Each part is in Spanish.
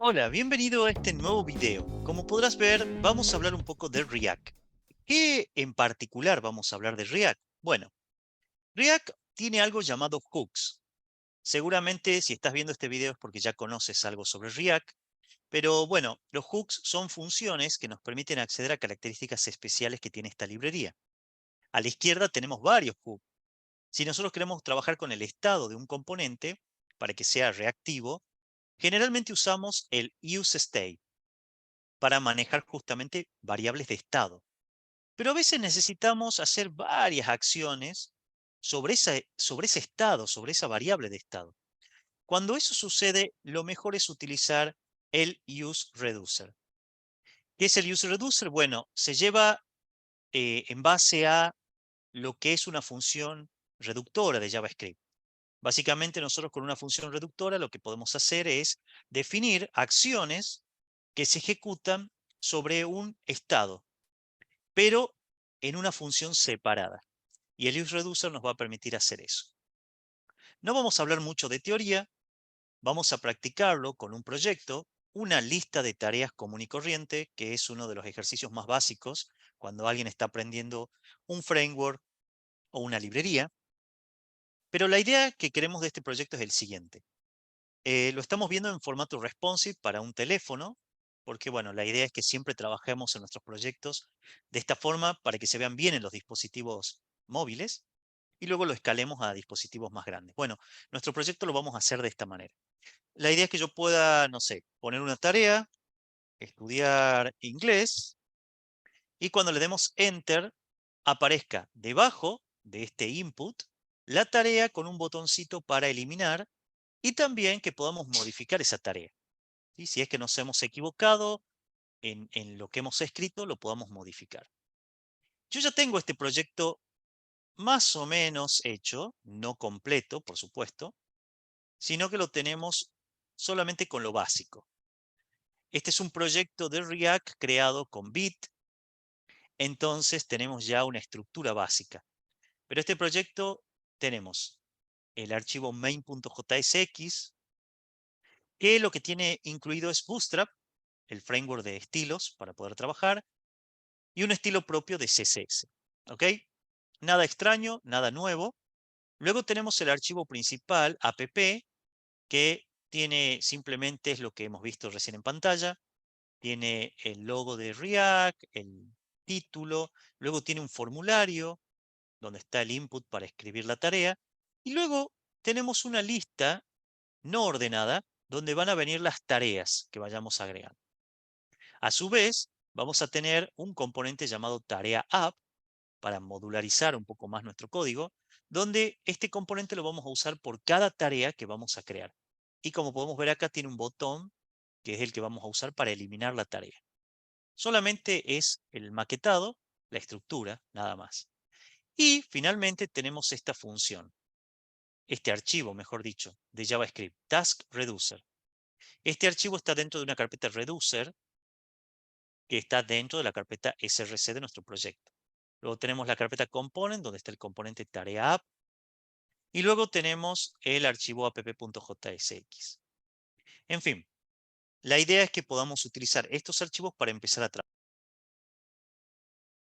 Hola, bienvenido a este nuevo video. Como podrás ver, vamos a hablar un poco de React. ¿Qué en particular vamos a hablar de React? Bueno, React tiene algo llamado hooks. Seguramente si estás viendo este video es porque ya conoces algo sobre React, pero bueno, los hooks son funciones que nos permiten acceder a características especiales que tiene esta librería. A la izquierda tenemos varios hooks. Si nosotros queremos trabajar con el estado de un componente para que sea reactivo, generalmente usamos el useState para manejar justamente variables de estado. Pero a veces necesitamos hacer varias acciones sobre ese estado, sobre esa variable de estado. Cuando eso sucede, lo mejor es utilizar el useReducer. ¿Qué es el useReducer? Bueno, se lleva en base a lo que es una función reductora de JavaScript. Básicamente nosotros con una función reductora lo que podemos hacer es definir acciones que se ejecutan sobre un estado, pero en una función separada. Y el useReducer nos va a permitir hacer eso. No vamos a hablar mucho de teoría, vamos a practicarlo con un proyecto, una lista de tareas común y corriente, que es uno de los ejercicios más básicos cuando alguien está aprendiendo un framework o una librería. Pero la idea que queremos de este proyecto es el siguiente. Lo estamos viendo en formato responsive para un teléfono, porque bueno, la idea es que siempre trabajemos en nuestros proyectos de esta forma para que se vean bien en los dispositivos móviles y luego lo escalemos a dispositivos más grandes. Bueno, nuestro proyecto lo vamos a hacer de esta manera. La idea es que yo pueda, no sé, poner una tarea, estudiar inglés, y cuando le demos Enter, aparezca debajo de este input la tarea con un botoncito para eliminar y también que podamos modificar esa tarea. ¿Sí? Si es que nos hemos equivocado en lo que hemos escrito, lo podamos modificar. Yo ya tengo este proyecto más o menos hecho, no completo, por supuesto, sino que lo tenemos solamente con lo básico. Este es un proyecto de React creado con Bit, entonces tenemos ya una estructura básica. Pero este proyecto tenemos el archivo main.jsx, que lo que tiene incluido es Bootstrap, el framework de estilos para poder trabajar, y un estilo propio de CSS. ¿Ok? Nada extraño, nada nuevo. Luego tenemos el archivo principal, app, que tiene simplemente es lo que hemos visto recién en pantalla. Tiene el logo de React, el título, luego tiene un formulario donde está el input para escribir la tarea, y luego tenemos una lista no ordenada donde van a venir las tareas que vayamos agregando. A su vez, vamos a tener un componente llamado tarea app para modularizar un poco más nuestro código, donde este componente lo vamos a usar por cada tarea que vamos a crear. Y como podemos ver acá, tiene un botón que es el que vamos a usar para eliminar la tarea. Solamente es el maquetado, la estructura, nada más. Y finalmente tenemos esta función, este archivo, mejor dicho, de JavaScript, Task Reducer. Este archivo está dentro de una carpeta Reducer que está dentro de la carpeta src de nuestro proyecto. Luego tenemos la carpeta Component, donde está el componente tarea app. Y luego tenemos el archivo app.jsx. En fin, la idea es que podamos utilizar estos archivos para empezar a trabajar.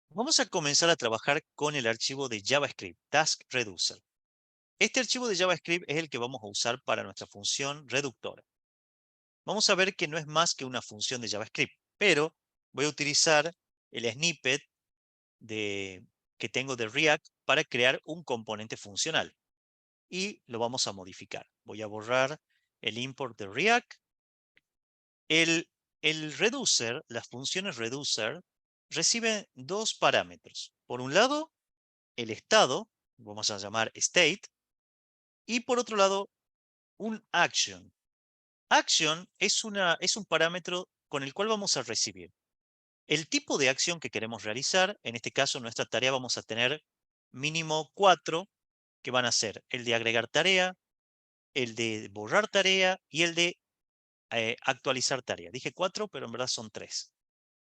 Vamos a comenzar a trabajar con el archivo de JavaScript, Task Reducer. Este archivo de JavaScript es el que vamos a usar para nuestra función reductora. Vamos a ver que no es más que una función de JavaScript, pero voy a utilizar el snippet que tengo de React para crear un componente funcional. Y lo vamos a modificar. Voy a borrar el import de React. El reducer, las funciones reducer, reciben dos parámetros. Por un lado, el estado, vamos a llamar state, y por otro lado, un action. Action es un parámetro con el cual vamos a recibir el tipo de acción que queremos realizar. En este caso, en nuestra tarea vamos a tener mínimo 4, que van a ser el de agregar tarea, el de borrar tarea y el de actualizar tarea. Dije 4, pero en verdad son 3,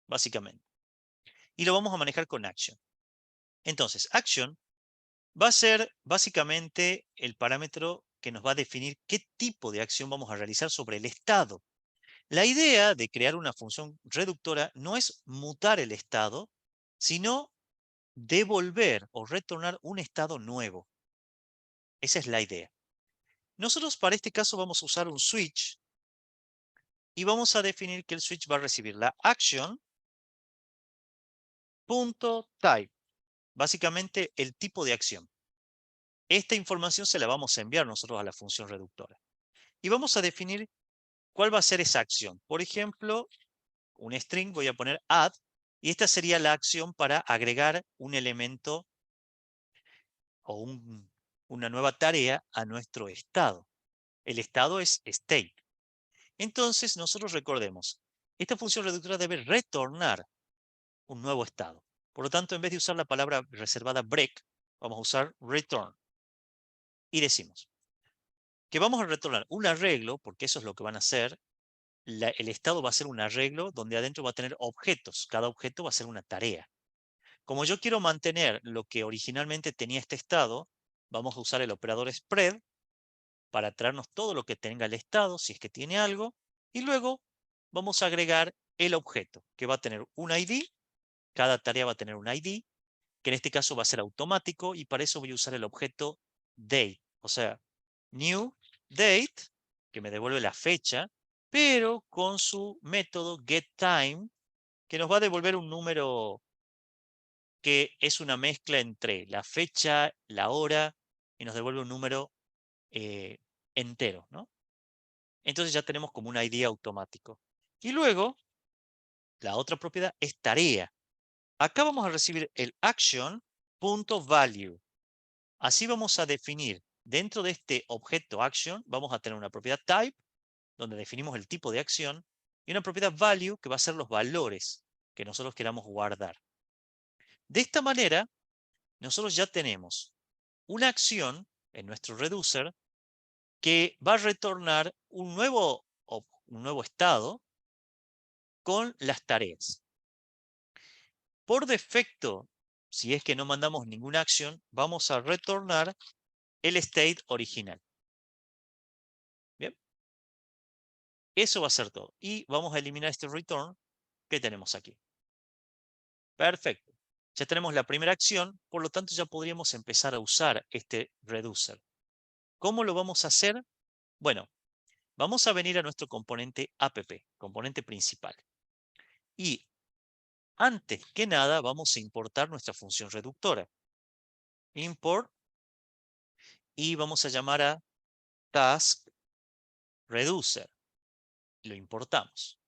básicamente. Y lo vamos a manejar con action. Entonces, action va a ser básicamente el parámetro que nos va a definir qué tipo de acción vamos a realizar sobre el estado. La idea de crear una función reductora no es mutar el estado, sino devolver o retornar un estado nuevo. Esa es la idea. Nosotros para este caso vamos a usar un switch y vamos a definir que el switch va a recibir la action.type, básicamente el tipo de acción. Esta información se la vamos a enviar nosotros a la función reductora. Y vamos a definir cuál va a ser esa acción. Por ejemplo, un string, voy a poner add, y esta sería la acción para agregar un elemento o una nueva tarea a nuestro estado. El estado es state. Entonces, nosotros recordemos, esta función reductora debe retornar un nuevo estado. Por lo tanto, en vez de usar la palabra reservada break, vamos a usar return. Y decimos que vamos a retornar un arreglo, porque eso es lo que van a hacer. El estado va a ser un arreglo donde adentro va a tener objetos. Cada objeto va a ser una tarea. Como yo quiero mantener lo que originalmente tenía este estado, vamos a usar el operador spread para traernos todo lo que tenga el estado, si es que tiene algo, y luego vamos a agregar el objeto, que va a tener un ID, cada tarea va a tener un ID, que en este caso va a ser automático, y para eso voy a usar el objeto date, o sea, new date, que me devuelve la fecha, pero con su método getTime, que nos va a devolver un número que es una mezcla entre la fecha, la hora, y nos devuelve un número eh, entero, ¿no? Entonces ya tenemos como un ID automático. Y luego, la otra propiedad es tarea. Acá vamos a recibir el action.value. Así vamos a definir, dentro de este objeto action, vamos a tener una propiedad type, donde definimos el tipo de acción, y una propiedad value, que va a ser los valores que nosotros queramos guardar. De esta manera, nosotros ya tenemos una acción en nuestro reducer que va a retornar un nuevo estado con las tareas. Por defecto, si es que no mandamos ninguna acción, vamos a retornar el state original. Bien, eso va a ser todo. Y vamos a eliminar este return que tenemos aquí. Perfecto. Ya tenemos la primera acción, por lo tanto ya podríamos empezar a usar este reducer. ¿Cómo lo vamos a hacer? Bueno, vamos a venir a nuestro componente app, componente principal. Y antes que nada vamos a importar nuestra función reductora. Import, y vamos a llamar a task reducer. Lo importamos.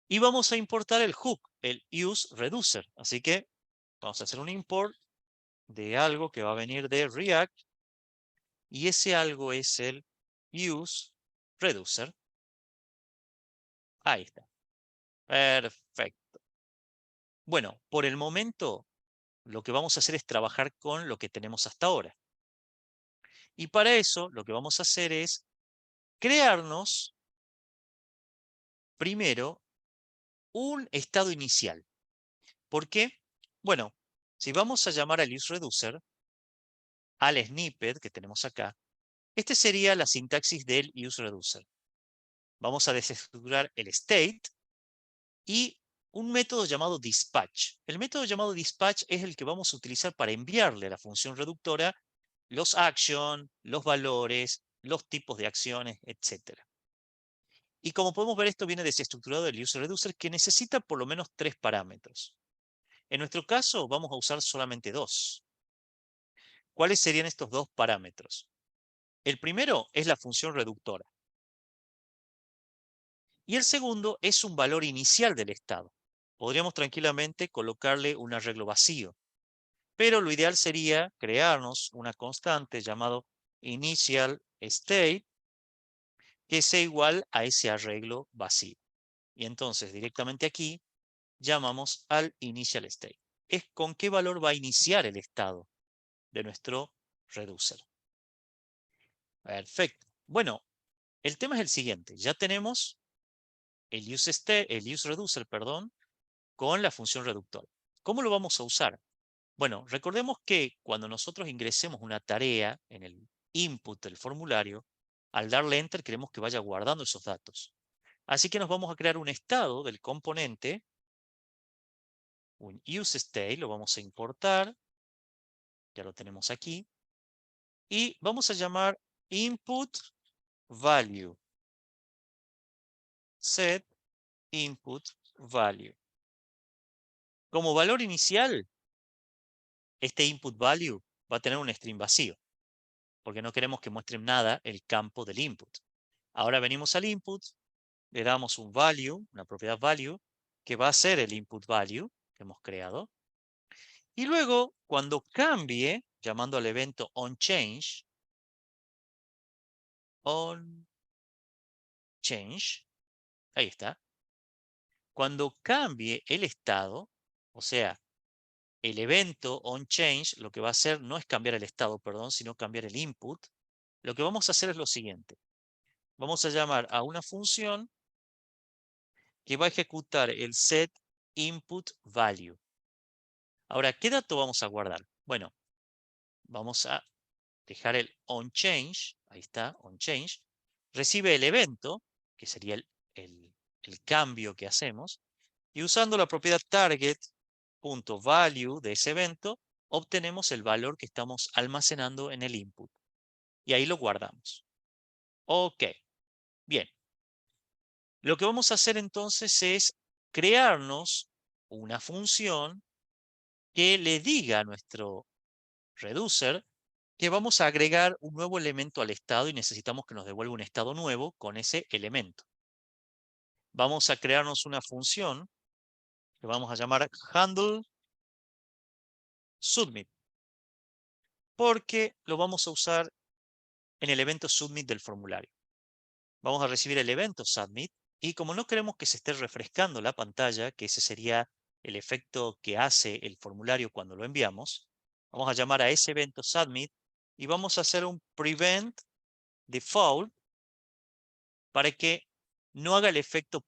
Y vamos a importar el hook, el useReducer. Así que vamos a hacer un import de algo que va a venir de React. Y ese algo es el useReducer. Ahí está. Perfecto. Bueno, por el momento lo que vamos a hacer es trabajar con lo que tenemos hasta ahora. Y para eso lo que vamos a hacer es crearnos primero un estado inicial. ¿Por qué? Bueno, si vamos a llamar al useReducer, al snippet que tenemos acá, este sería la sintaxis del useReducer. Vamos a desestructurar el state y un método llamado dispatch. El método llamado dispatch es el que vamos a utilizar para enviarle a la función reductora los actions, los valores, los tipos de acciones, etc. Y como podemos ver, esto viene desestructurado del useReducer, que necesita por lo menos 3 parámetros. En nuestro caso vamos a usar solamente 2. ¿Cuáles serían estos 2 parámetros? El primero es la función reductora. Y el segundo es un valor inicial del estado. Podríamos tranquilamente colocarle un arreglo vacío. Pero lo ideal sería crearnos una constante llamado initial state que sea igual a ese arreglo vacío. Y entonces directamente aquí llamamos al initial state. Es con qué valor va a iniciar el estado de nuestro reducer. Perfecto. Bueno, el tema es el siguiente. Ya tenemos el useReducer, perdón, con la función reductora. ¿Cómo lo vamos a usar? Bueno, recordemos que cuando nosotros ingresemos una tarea en el input del formulario, al darle enter queremos que vaya guardando esos datos. Así que nos vamos a crear un estado del componente, un useState, lo vamos a importar, ya lo tenemos aquí, y vamos a llamar input value, set input value. Como valor inicial, este input value va a tener un string vacío, porque no queremos que muestre nada el campo del input. Ahora venimos al input, le damos un value, una propiedad value, que va a ser el input value que hemos creado. Y luego, cuando cambie, llamando al evento onChange, ahí está. Cuando cambie el estado, o sea, el evento onChange, lo que va a hacer no es cambiar el estado, perdón, sino cambiar el input. Lo que vamos a hacer es lo siguiente. Vamos a llamar a una función que va a ejecutar el set input value. Ahora, ¿qué dato vamos a guardar? Bueno, vamos a dejar el onChange, ahí está, onChange, recibe el evento, que sería el cambio que hacemos, y usando la propiedad target.value de ese evento, obtenemos el valor que estamos almacenando en el input. Y ahí lo guardamos. Ok, bien. Lo que vamos a hacer entonces es crearnos una función que le diga a nuestro reducer que vamos a agregar un nuevo elemento al estado y necesitamos que nos devuelva un estado nuevo con ese elemento. Vamos a crearnos una función que vamos a llamar handle submit, porque lo vamos a usar en el evento submit del formulario. Vamos a recibir el evento submit y como no queremos que se esté refrescando la pantalla, que ese sería el efecto que hace el formulario cuando lo enviamos, vamos a llamar a ese evento submit y vamos a hacer un prevent default para que no haga el efecto,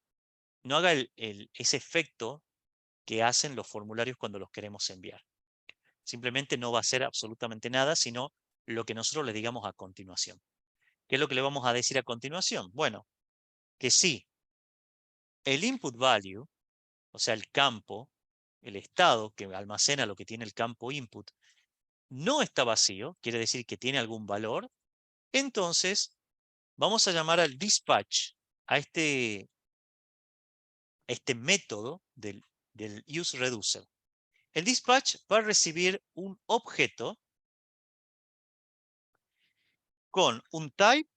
no haga ese efecto que hacen los formularios cuando los queremos enviar. Simplemente no va a hacer absolutamente nada, sino lo que nosotros le digamos a continuación. ¿Qué es lo que le vamos a decir a continuación? Bueno, que sí, el input value, o sea, el campo, el estado que almacena lo que tiene el campo input, no está vacío, quiere decir que tiene algún valor, entonces vamos a llamar al dispatch, a este método del useReducer. El dispatch va a recibir un objeto con un type,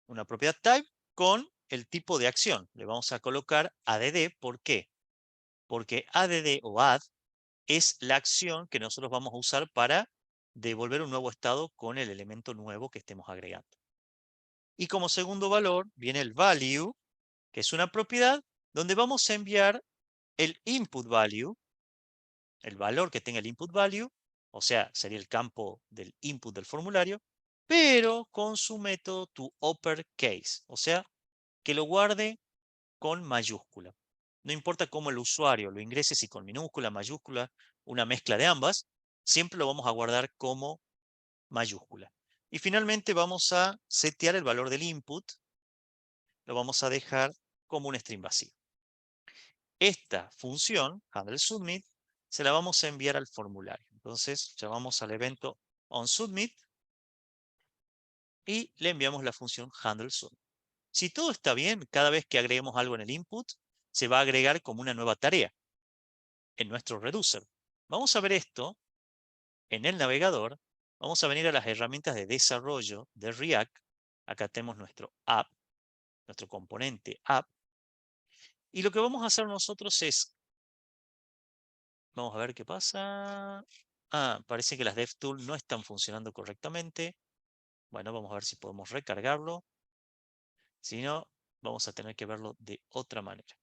una propiedad type, con el tipo de acción. Le vamos a colocar add. ¿Por qué? Porque add o add es la acción que nosotros vamos a usar para devolver un nuevo estado con el elemento nuevo que estemos agregando. Y como segundo valor viene el value, que es una propiedad donde vamos a enviar el input value, el valor que tenga el input value, o sea, sería el campo del input del formulario, pero con su método toUpperCase, o sea, que lo guarde con mayúscula. No importa cómo el usuario lo ingrese, si con minúscula, mayúscula, una mezcla de ambas, siempre lo vamos a guardar como mayúscula. Y finalmente vamos a setear el valor del input, lo vamos a dejar como un string vacío. Esta función, handleSubmit, se la vamos a enviar al formulario. Entonces llamamos al evento onSubmit y le enviamos la función handleSubmit. Si todo está bien, cada vez que agreguemos algo en el input, se va a agregar como una nueva tarea en nuestro reducer. Vamos a ver esto en el navegador. Vamos a venir a las herramientas de desarrollo de React. Acá tenemos nuestro app, nuestro componente app. Y lo que vamos a hacer nosotros es, vamos a ver qué pasa. Parece que las DevTools no están funcionando correctamente. Bueno, vamos a ver si podemos recargarlo. Si no, vamos a tener que verlo de otra manera.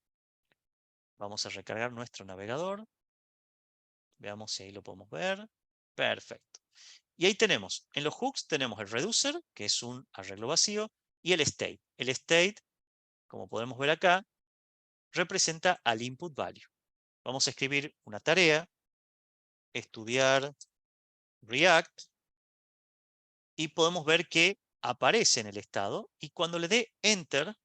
Vamos a recargar nuestro navegador. Veamos si ahí lo podemos ver. Perfecto. Y ahí tenemos, en los hooks tenemos el reducer, que es un arreglo vacío, y el state. El state, como podemos ver acá, representa al input value. Vamos a escribir una tarea, estudiar React, y podemos ver que aparece en el estado, y cuando le dé Enter,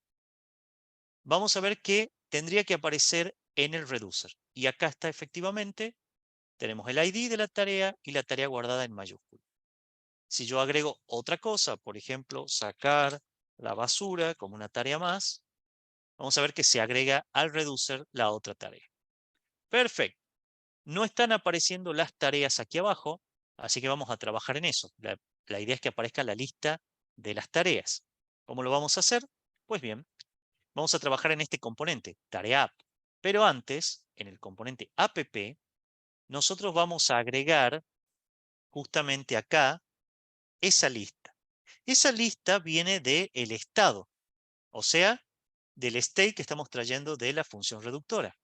vamos a ver que tendría que aparecer en el reducer. Y acá está efectivamente, tenemos el ID de la tarea y la tarea guardada en mayúscula. Si yo agrego otra cosa, por ejemplo, sacar la basura como una tarea más, vamos a ver que se agrega al reducer la otra tarea. Perfecto. No están apareciendo las tareas aquí abajo, así que vamos a trabajar en eso. La idea es que aparezca la lista de las tareas. ¿Cómo lo vamos a hacer? Pues bien, vamos a trabajar en este componente, tarea app. Pero antes, en el componente app, nosotros vamos a agregar justamente acá esa lista. Esa lista viene del estado, o sea, del state que estamos trayendo de la función reductora.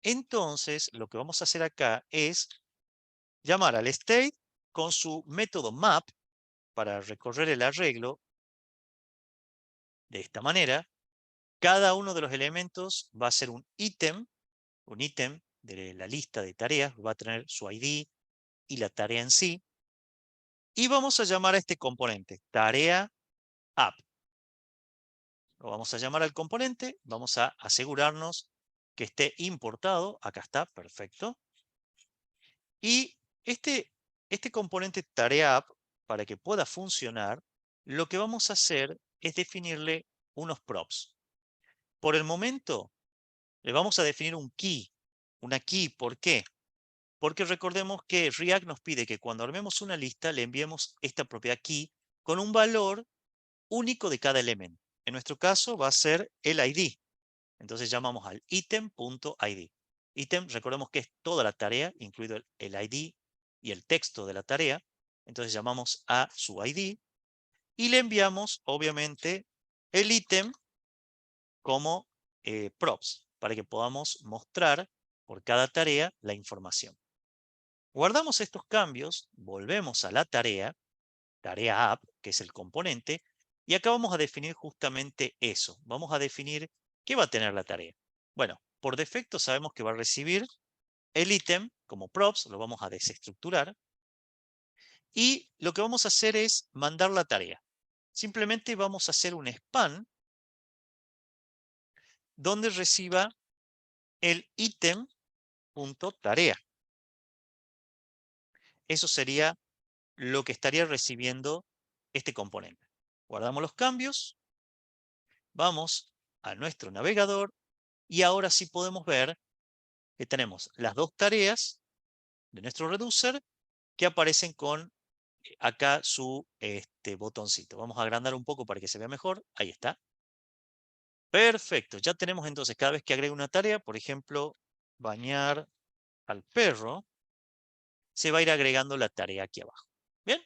Entonces, lo que vamos a hacer acá es llamar al state con su método map para recorrer el arreglo de esta manera. Cada uno de los elementos va a ser un ítem de la lista de tareas, va a tener su ID y la tarea en sí. Y vamos a llamar a este componente tarea app. Lo vamos a llamar al componente, vamos a asegurarnos que esté importado. Acá está, perfecto. Y este componente tarea app, para que pueda funcionar, lo que vamos a hacer es definirle unos props. Por el momento, le vamos a definir un key. Una key, ¿por qué? Porque recordemos que React nos pide que cuando armemos una lista le enviemos esta propiedad key con un valor único de cada elemento. En nuestro caso va a ser el ID. Entonces llamamos al item.id. Item, recordemos que es toda la tarea, incluido el ID y el texto de la tarea. Entonces llamamos a su ID y le enviamos, obviamente, el ítem como props para que podamos mostrar por cada tarea la información. Guardamos estos cambios, volvemos a la tarea app, que es el componente, y acá vamos a definir justamente eso. Vamos a definir qué va a tener la tarea. Bueno, por defecto sabemos que va a recibir el ítem como props, lo vamos a desestructurar, y lo que vamos a hacer es mandar la tarea. Simplemente vamos a hacer un span donde reciba el ítem.tarea. Eso sería lo que estaría recibiendo este componente. Guardamos los cambios, vamos a nuestro navegador y ahora sí podemos ver que tenemos las dos tareas de nuestro reducer que aparecen con acá su botoncito. Vamos a agrandar un poco para que se vea mejor. Ahí está. Perfecto. Ya tenemos entonces cada vez que agrego una tarea, por ejemplo, bañar al perro, se va a ir agregando la tarea aquí abajo. Bien.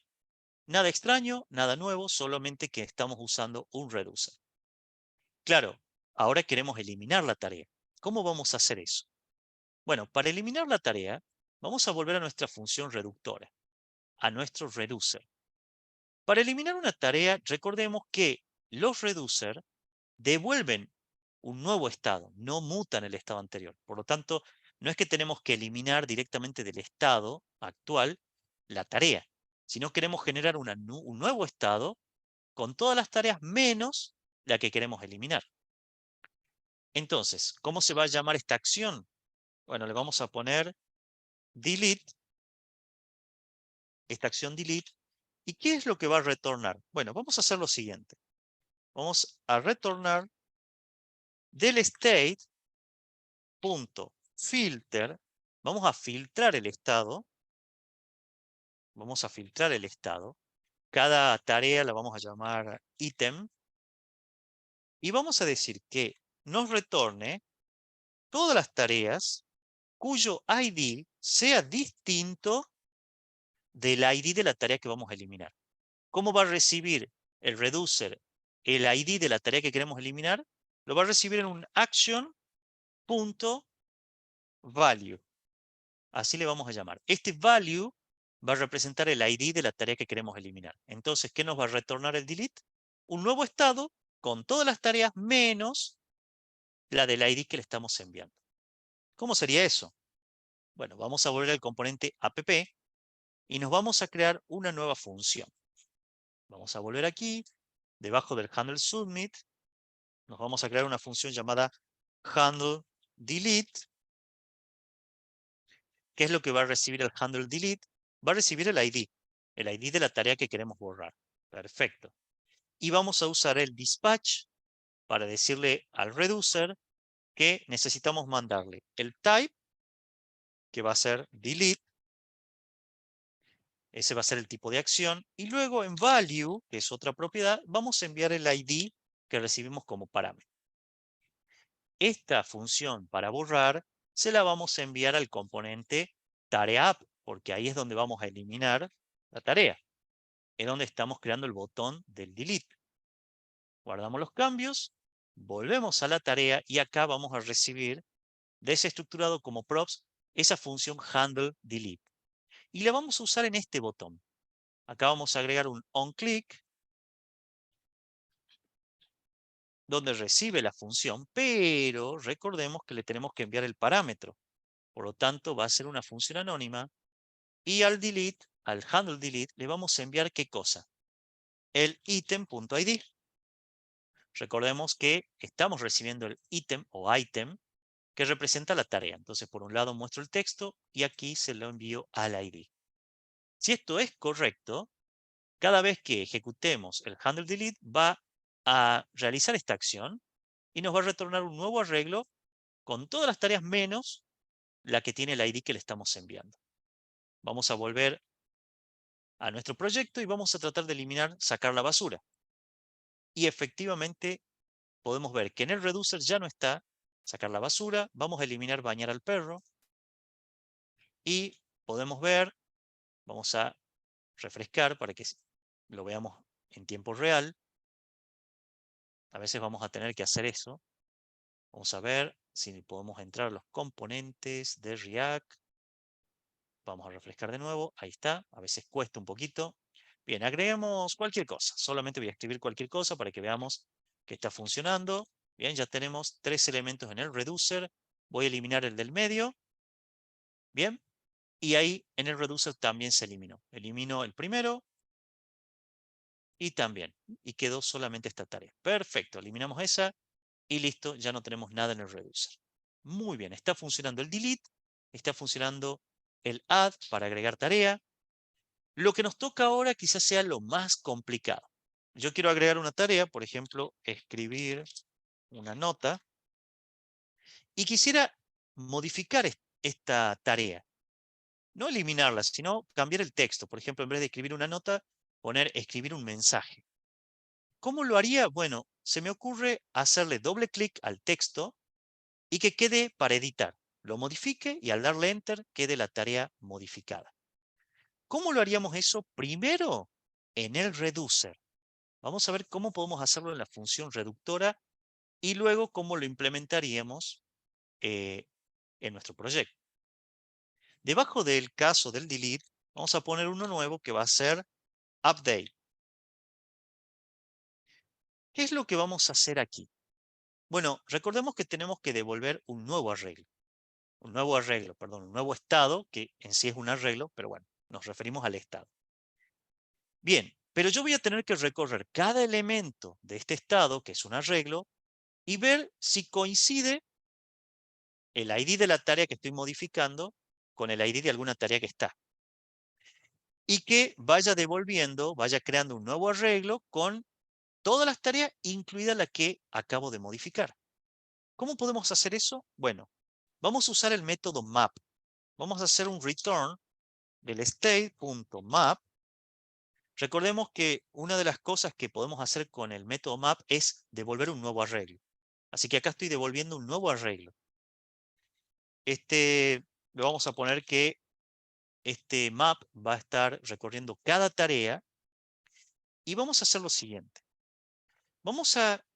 Nada extraño, nada nuevo, solamente que estamos usando un reducer. Claro, ahora queremos eliminar la tarea. ¿Cómo vamos a hacer eso? Bueno, para eliminar la tarea, vamos a volver a nuestra función reductora, a nuestro reducer. Para eliminar una tarea, recordemos que los reducer devuelven un nuevo estado, no mutan el estado anterior. Por lo tanto, no es que tenemos que eliminar directamente del estado actual la tarea, sino queremos generar un nuevo estado con todas las tareas menos la que queremos eliminar. Entonces, ¿cómo se va a llamar esta acción? Bueno, le vamos a poner delete, esta acción delete. ¿Y qué es lo que va a retornar? Bueno, vamos a hacer lo siguiente. Vamos a retornar del state.filter. Vamos a filtrar el estado. Vamos a filtrar el estado. Cada tarea la vamos a llamar ítem. Y vamos a decir que nos retorne todas las tareas cuyo ID sea distinto del ID de la tarea que vamos a eliminar. ¿Cómo va a recibir el reducer el ID de la tarea que queremos eliminar? Lo va a recibir en un action.value. Así le vamos a llamar. Este value va a representar el ID de la tarea que queremos eliminar. Entonces, ¿qué nos va a retornar el delete? Un nuevo estado con todas las tareas menos la del ID que le estamos enviando. ¿Cómo sería eso? Bueno, vamos a volver al componente app y nos vamos a crear una nueva función. Vamos a volver aquí, debajo del handle submit, nos vamos a crear una función llamada handle delete. ¿Qué es lo que va a recibir el handle delete? Va a recibir el ID de la tarea que queremos borrar. Perfecto. Y vamos a usar el dispatch para decirle al reducer que necesitamos mandarle el type, que va a ser delete, ese va a ser el tipo de acción, y luego en value, que es otra propiedad, vamos a enviar el ID que recibimos como parámetro. Esta función para borrar se la vamos a enviar al componente TareaApp, porque ahí es donde vamos a eliminar la tarea. Es donde estamos creando el botón del delete. Guardamos los cambios, volvemos a la tarea y acá vamos a recibir desestructurado como props esa función handle delete. Y la vamos a usar en este botón. Acá vamos a agregar un onClick donde recibe la función, pero recordemos que le tenemos que enviar el parámetro. Por lo tanto, va a ser una función anónima y al delete, al handle delete, le vamos a enviar ¿qué cosa? El item.id. Recordemos que estamos recibiendo el ítem o item que representa la tarea. Entonces, por un lado muestro el texto y aquí se lo envío al ID. Si esto es correcto, cada vez que ejecutemos el handle delete va a realizar esta acción y nos va a retornar un nuevo arreglo con todas las tareas menos la que tiene el ID que le estamos enviando. Vamos a volver a nuestro proyecto y vamos a tratar de eliminar, sacar la basura. Y efectivamente podemos ver que en el reducer ya no está sacar la basura. Vamos a eliminar bañar al perro. Y podemos ver, vamos a refrescar para que lo veamos en tiempo real. A veces vamos a tener que hacer eso. Vamos a ver si podemos entrar a los componentes de React. Vamos a refrescar de nuevo. Ahí está. A veces cuesta un poquito. Bien, agreguemos cualquier cosa. Solamente voy a escribir cualquier cosa para que veamos que está funcionando. Bien, ya tenemos 3 elementos en el reducer. Voy a eliminar el del medio. Bien. Y ahí en el reducer también se eliminó. Elimino el primero y también. Y quedó solamente esta tarea. Perfecto. Eliminamos esa y listo. Ya no tenemos nada en el reducer. Muy bien. Está funcionando el delete. Está funcionando el add para agregar tarea. Lo que nos toca ahora quizás sea lo más complicado. Yo quiero agregar una tarea, por ejemplo, escribir una nota, y quisiera modificar esta tarea. No eliminarla, sino cambiar el texto. Por ejemplo, en vez de escribir una nota, poner escribir un mensaje. ¿Cómo lo haría? Bueno, se me ocurre hacerle doble clic al texto y que quede para editar. Lo modifique y al darle Enter quede la tarea modificada. ¿Cómo lo haríamos eso? Primero, en el reducer. Vamos a ver cómo podemos hacerlo en la función reductora y luego cómo lo implementaríamos en nuestro proyecto. Debajo del caso del delete, vamos a poner uno nuevo que va a ser update. ¿Qué es lo que vamos a hacer aquí? Bueno, recordemos que tenemos que devolver un nuevo arreglo. Un nuevo estado, que en sí es un arreglo, pero bueno, nos referimos al estado. Bien, pero yo voy a tener que recorrer cada elemento de este estado, que es un arreglo, y ver si coincide el ID de la tarea que estoy modificando con el ID de alguna tarea que está. Y que vaya devolviendo, vaya creando un nuevo arreglo con todas las tareas, incluida la que acabo de modificar. ¿Cómo podemos hacer eso? Bueno, vamos a usar el método map. Vamos a hacer un return del state.map. Recordemos que una de las cosas que podemos hacer con el método map es devolver un nuevo arreglo. Así que acá estoy devolviendo un nuevo arreglo. Le vamos a poner que este map va a estar recorriendo cada tarea y vamos a hacer lo siguiente. Vamos a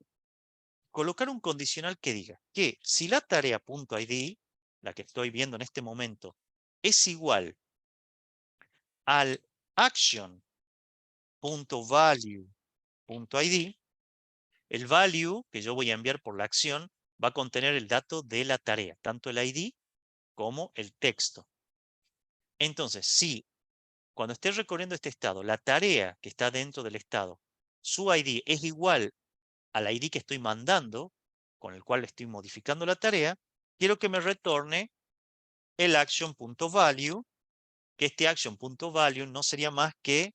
colocar un condicional que diga que si la tarea.id, la que estoy viendo en este momento, es igual al action.value.id, el value que yo voy a enviar por la acción va a contener el dato de la tarea, tanto el ID como el texto. Entonces, si cuando esté recorriendo este estado, la tarea que está dentro del estado, su ID es igual al ID que estoy mandando, con el cual estoy modificando la tarea, quiero que me retorne el action.value, que este action.value no sería más que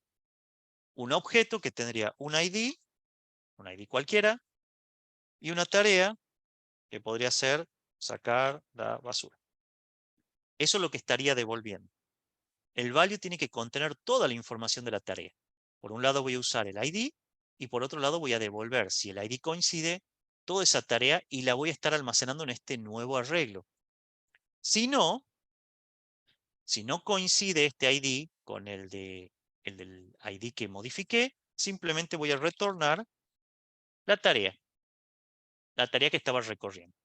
un objeto que tendría un ID cualquiera, y una tarea que podría ser sacar la basura. Eso es lo que estaría devolviendo. El value tiene que contener toda la información de la tarea. Por un lado voy a usar el ID y por otro lado voy a devolver, si el ID coincide, toda esa tarea y la voy a estar almacenando en este nuevo arreglo. Si no coincide este ID con el del ID que modifiqué, simplemente voy a retornar la tarea que estaba recorriendo.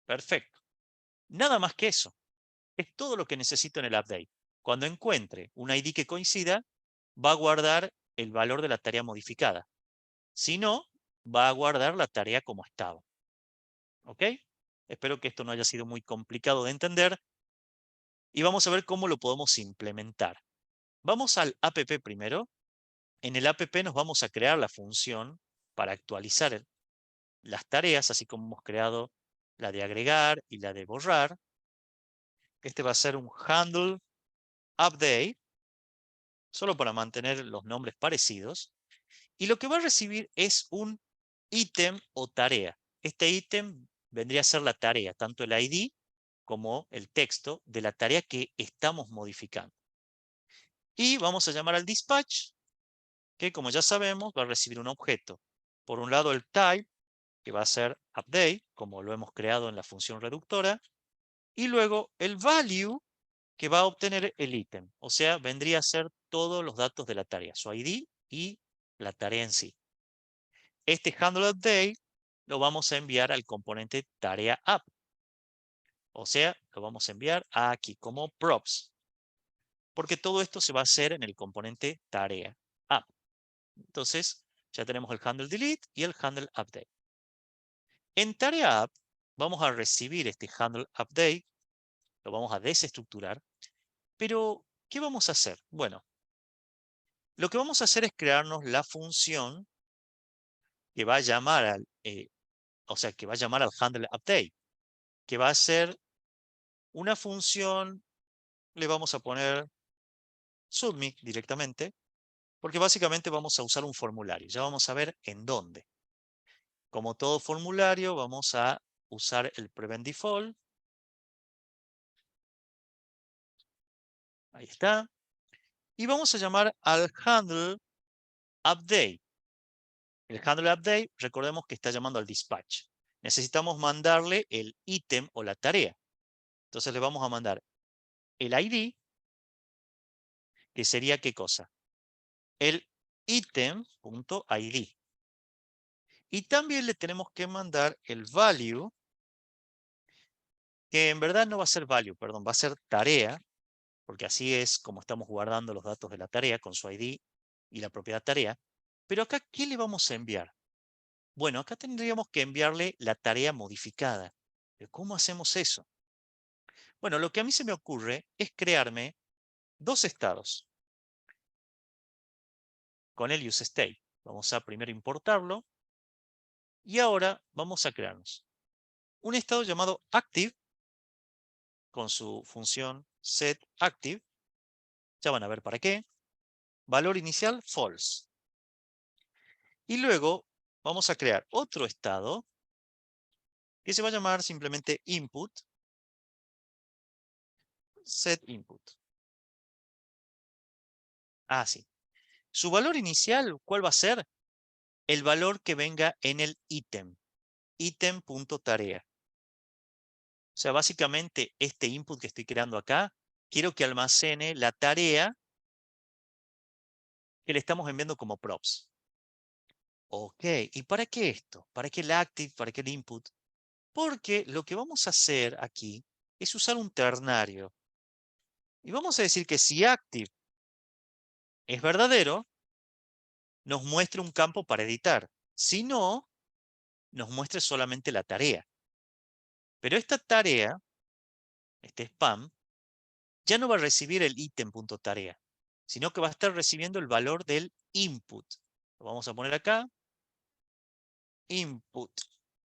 Perfecto. Nada más que eso. Es todo lo que necesito en el update. Cuando encuentre un ID que coincida, va a guardar el valor de la tarea modificada. Si no, va a guardar la tarea como estaba. ¿Ok? Espero que esto no haya sido muy complicado de entender. Y vamos a ver cómo lo podemos implementar. Vamos al app primero. En el app nos vamos a crear la función para actualizar las tareas, así como hemos creado la de agregar y la de borrar. Este va a ser un handle update, solo para mantener los nombres parecidos. Y lo que va a recibir es un ítem o tarea. Este ítem vendría a ser la tarea, tanto el ID como el texto de la tarea que estamos modificando. Y vamos a llamar al dispatch, que como ya sabemos va a recibir un objeto. Por un lado el type, que va a ser update, como lo hemos creado en la función reductora, y luego el value, que va a obtener el ítem. O sea, vendría a ser todos los datos de la tarea, su ID y la tarea en sí. Este handle update lo vamos a enviar al componente tarea app. O sea, lo vamos a enviar aquí como props. Porque todo esto se va a hacer en el componente tarea app. Entonces, ya tenemos el handle delete y el handle update. En tarea app vamos a recibir este handle update, lo vamos a desestructurar. Pero, ¿qué vamos a hacer? Bueno, lo que vamos a hacer es crearnos la función que va a llamar que va a llamar al handle update, que va a ser una función, le vamos a poner submit directamente, porque básicamente vamos a usar un formulario. Ya vamos a ver en dónde. Como todo formulario, vamos a usar el prevent default. Ahí está. Y vamos a llamar al handle update. El handle update, recordemos que está llamando al dispatch. Necesitamos mandarle el ítem o la tarea. Entonces le vamos a mandar el ID, que sería ¿qué cosa? El item.id. Y también le tenemos que mandar el value, que en verdad no va a ser value, perdón, va a ser tarea, porque así es como estamos guardando los datos de la tarea con su ID y la propiedad tarea. Pero acá, ¿qué le vamos a enviar? Bueno, acá tendríamos que enviarle la tarea modificada. ¿Pero cómo hacemos eso? Bueno, lo que a mí se me ocurre es crearme dos estados con el useState. Vamos a primero importarlo y ahora vamos a crearnos un estado llamado active con su función setActive. Ya van a ver para qué. Valor inicial false. Y luego vamos a crear otro estado que se va a llamar simplemente input setInput. Ah, sí. Su valor inicial, ¿cuál va a ser? El valor que venga en el ítem. Item.tarea. O sea, básicamente este input que estoy creando acá, quiero que almacene la tarea que le estamos enviando como props. Ok, ¿y para qué esto? ¿Para qué el active? ¿Para qué el input? Porque lo que vamos a hacer aquí es usar un ternario. Y vamos a decir que si active es verdadero, nos muestre un campo para editar. Si no, nos muestre solamente la tarea. Pero esta tarea, este spam, ya no va a recibir el ítem.tarea, sino que va a estar recibiendo el valor del input. Lo vamos a poner acá. input.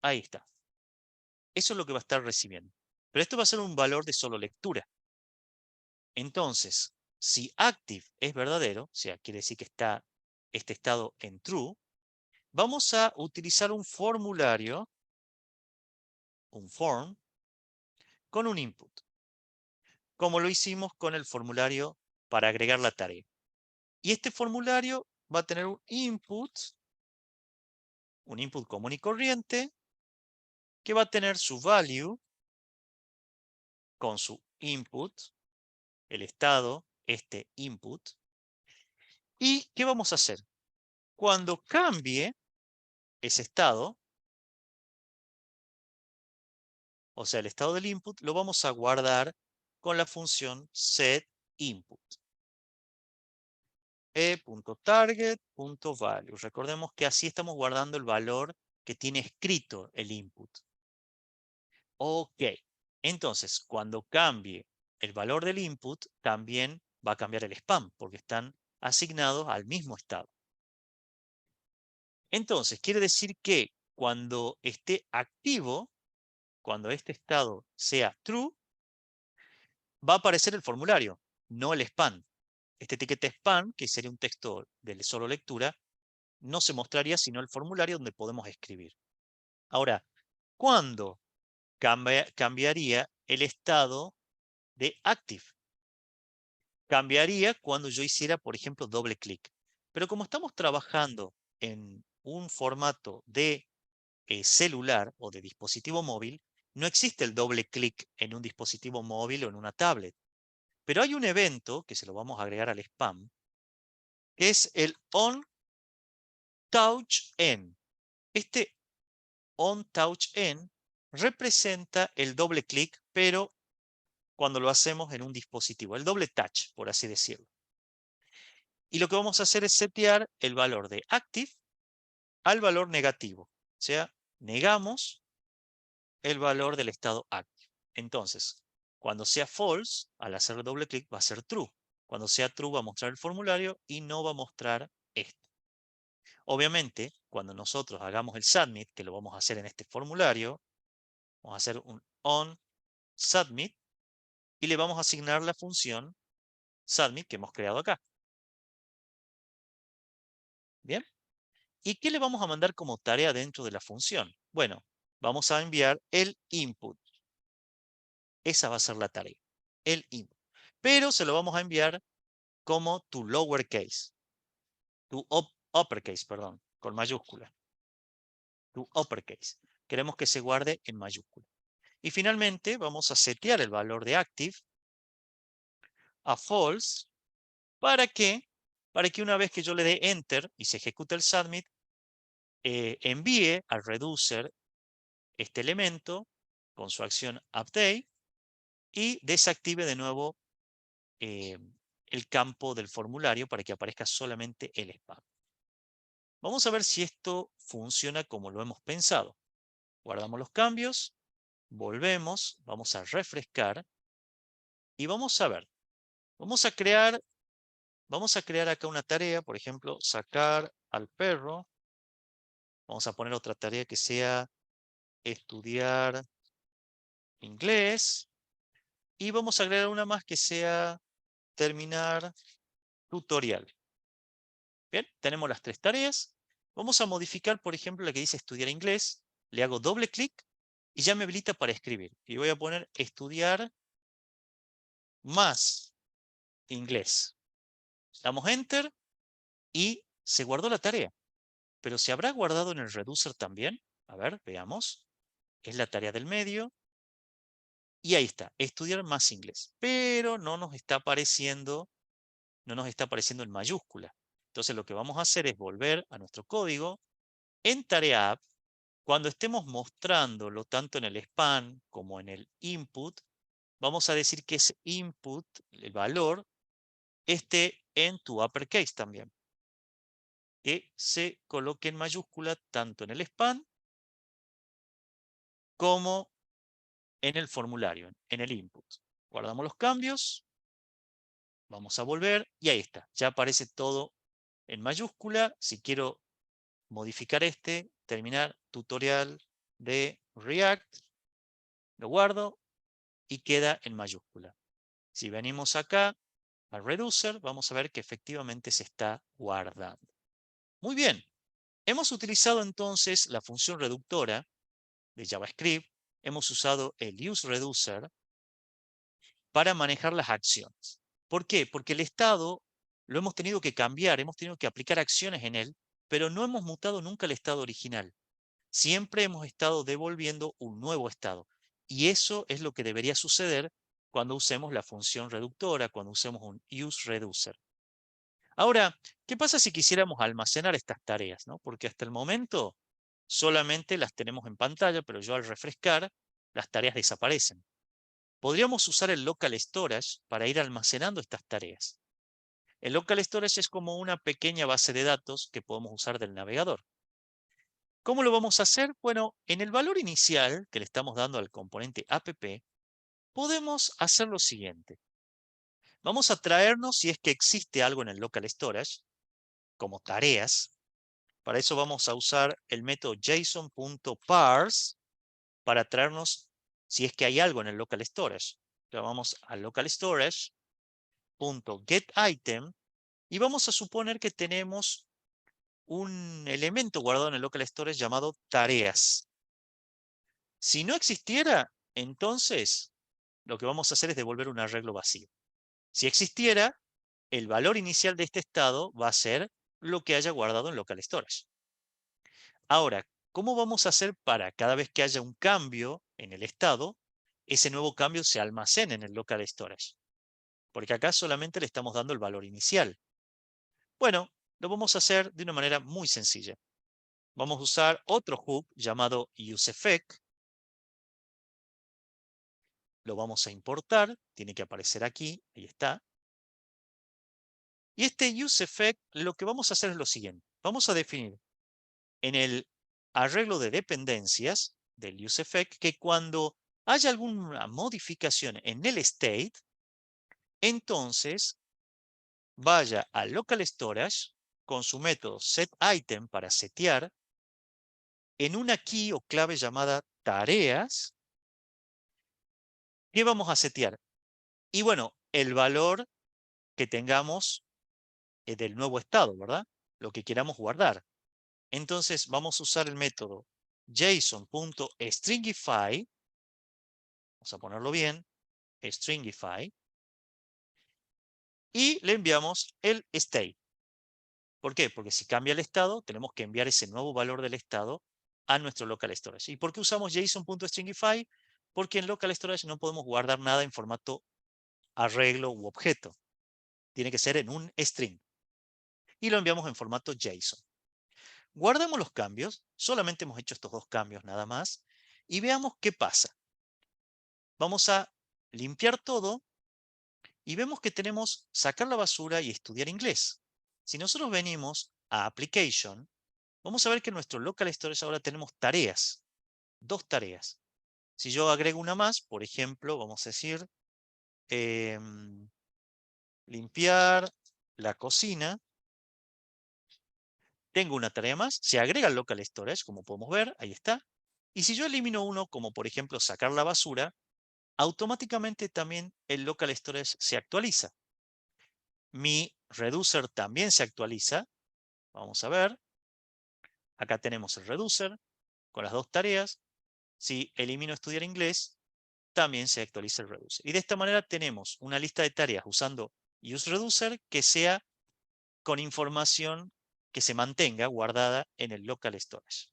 Ahí está. Eso es lo que va a estar recibiendo. Pero esto va a ser un valor de solo lectura. Entonces, si active es verdadero, o sea, quiere decir que está este estado en true, vamos a utilizar un formulario, un form, con un input, como lo hicimos con el formulario para agregar la tarea. Y este formulario va a tener un input común y corriente, que va a tener su value con su input, el estado, este input. ¿Y qué vamos a hacer? Cuando cambie ese estado, o sea, el estado del input, lo vamos a guardar con la función setInput. e.target.value. Recordemos que así estamos guardando el valor que tiene escrito el input. Ok. Entonces, cuando cambie el valor del input, también va a cambiar el spam, porque están asignados al mismo estado. Entonces, quiere decir que cuando esté activo, cuando este estado sea true, va a aparecer el formulario, no el spam. Esta etiqueta spam, que sería un texto de solo lectura, no se mostraría sino el formulario donde podemos escribir. Ahora, ¿cuándo cambiaría el estado de active? Cambiaría cuando yo hiciera, por ejemplo, doble clic. Pero como estamos trabajando en un formato de celular o de dispositivo móvil, no existe el doble clic en un dispositivo móvil o en una tablet. Pero hay un evento, que se lo vamos a agregar al spam, que es el onTouchEn. Este onTouchEn representa el doble clic, pero cuando lo hacemos en un dispositivo, el doble touch, por así decirlo. Y lo que vamos a hacer es setear el valor de active al valor negativo. O sea, negamos el valor del estado active. Entonces, cuando sea false, al hacer doble clic va a ser true. Cuando sea true va a mostrar el formulario y no va a mostrar esto. Obviamente, cuando nosotros hagamos el submit, que lo vamos a hacer en este formulario, vamos a hacer un onSubmit y le vamos a asignar la función submit que hemos creado acá. ¿Bien? ¿Y qué le vamos a mandar como tarea dentro de la función? Bueno, vamos a enviar el input. Esa va a ser la tarea, el input. Pero se lo vamos a enviar como tu lowercase, tu uppercase, perdón, con mayúscula. Tu uppercase. Queremos que se guarde en mayúscula. Y finalmente vamos a setear el valor de active a false. ¿Para qué? Para que una vez que yo le dé enter y se ejecute el submit, envíe al reducer este elemento con su acción update y desactive de nuevo el campo del formulario para que aparezca solamente el spam. Vamos a ver si esto funciona como lo hemos pensado. Guardamos los cambios, volvemos, vamos a refrescar y vamos a ver. Vamos a crear acá una tarea, por ejemplo, sacar al perro. Vamos a poner otra tarea que sea estudiar inglés. Y vamos a agregar una más que sea terminar tutorial. Bien, tenemos las tres tareas. Vamos a modificar, por ejemplo, la que dice estudiar inglés. Le hago doble clic y ya me habilita para escribir. Y voy a poner estudiar más inglés. Damos enter y se guardó la tarea. Pero ¿se habrá guardado en el reducer también? A ver, veamos. Es la tarea del medio. Y ahí está, estudiar más inglés. Pero no nos está apareciendo en mayúscula. Entonces lo que vamos a hacer es volver a nuestro código en tarea app. Cuando estemos mostrándolo tanto en el span como en el input, vamos a decir que ese input, el valor, esté en tu uppercase también. Que se coloque en mayúscula tanto en el span como en el formulario, en el input. Guardamos los cambios, vamos a volver y ahí está. Ya aparece todo en mayúscula. Si quiero modificar este, terminar tutorial de React, lo guardo y queda en mayúscula. Si venimos acá al reducer, vamos a ver que efectivamente se está guardando. Muy bien, hemos utilizado entonces la función reductora de JavaScript, hemos usado el useReducer para manejar las acciones. ¿Por qué? Porque el estado lo hemos tenido que cambiar, hemos tenido que aplicar acciones en él, pero no hemos mutado nunca el estado original. Siempre hemos estado devolviendo un nuevo estado. Y eso es lo que debería suceder cuando usemos la función reductora, cuando usemos un useReducer. Ahora, ¿qué pasa si quisiéramos almacenar estas tareas, ¿no? Porque hasta el momento solamente las tenemos en pantalla, pero yo al refrescar, las tareas desaparecen. Podríamos usar el local storage para ir almacenando estas tareas. El local storage es como una pequeña base de datos que podemos usar del navegador. ¿Cómo lo vamos a hacer? Bueno, en el valor inicial que le estamos dando al componente app, podemos hacer lo siguiente. Vamos a traernos, si es que existe algo en el local storage, como tareas. Para eso vamos a usar el método json.parse para traernos si es que hay algo en el local storage. Entonces vamos al local storage.getItem y vamos a suponer que tenemos un elemento guardado en el local storage llamado tareas. Si no existiera, entonces lo que vamos a hacer es devolver un arreglo vacío. Si existiera, el valor inicial de este estado va a ser lo que haya guardado en local storage. Ahora, ¿cómo vamos a hacer para cada vez que haya un cambio en el estado, ese nuevo cambio se almacene en el local storage? Porque acá solamente le estamos dando el valor inicial. Bueno, lo vamos a hacer de una manera muy sencilla. Vamos a usar otro hook llamado useEffect. Lo vamos a importar, tiene que aparecer aquí, ahí está. Y este useEffect lo que vamos a hacer es lo siguiente. Vamos a definir en el arreglo de dependencias del useEffect que cuando haya alguna modificación en el state, entonces vaya al local storage con su método setItem para setear en una key o clave llamada tareas. ¿Qué vamos a setear? Y bueno, el valor que tengamos del nuevo estado, ¿verdad? Lo que queramos guardar. Entonces vamos a usar el método json.stringify. Vamos a ponerlo bien. Stringify. Y le enviamos el state. ¿Por qué? Porque si cambia el estado, tenemos que enviar ese nuevo valor del estado a nuestro local storage. ¿Y por qué usamos json.stringify? Porque en local storage no podemos guardar nada en formato arreglo u objeto. Tiene que ser en un string. Y lo enviamos en formato JSON. Guardamos los cambios. Solamente hemos hecho estos dos cambios nada más. Y veamos qué pasa. Vamos a limpiar todo. Y vemos que tenemos sacar la basura y estudiar inglés. Si nosotros venimos a Application, vamos a ver que en nuestro local storage ahora tenemos tareas. Dos tareas. Si yo agrego una más, por ejemplo, vamos a decir limpiar la cocina. Tengo una tarea más. Se agrega al local storage, como podemos ver. Ahí está. Y si yo elimino uno, como por ejemplo sacar la basura, automáticamente también el local storage se actualiza. Mi reducer también se actualiza. Vamos a ver. Acá tenemos el reducer con las dos tareas. Si elimino estudiar inglés, también se actualiza el reducer. Y de esta manera tenemos una lista de tareas usando useReducer que sea con información que se mantenga guardada en el local storage.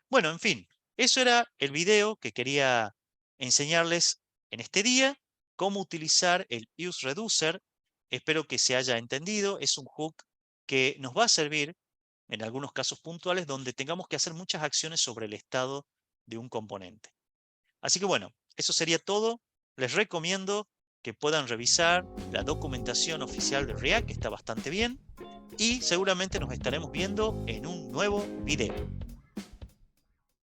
Bueno, en fin, eso era el video que quería enseñarles en este día, cómo utilizar el useReducer. Espero que se haya entendido. Es un hook que nos va a servir en algunos casos puntuales donde tengamos que hacer muchas acciones sobre el estado de un componente. Así que bueno, eso sería todo. Les recomiendo que puedan revisar la documentación oficial de React, que está bastante bien. Y seguramente nos estaremos viendo en un nuevo video.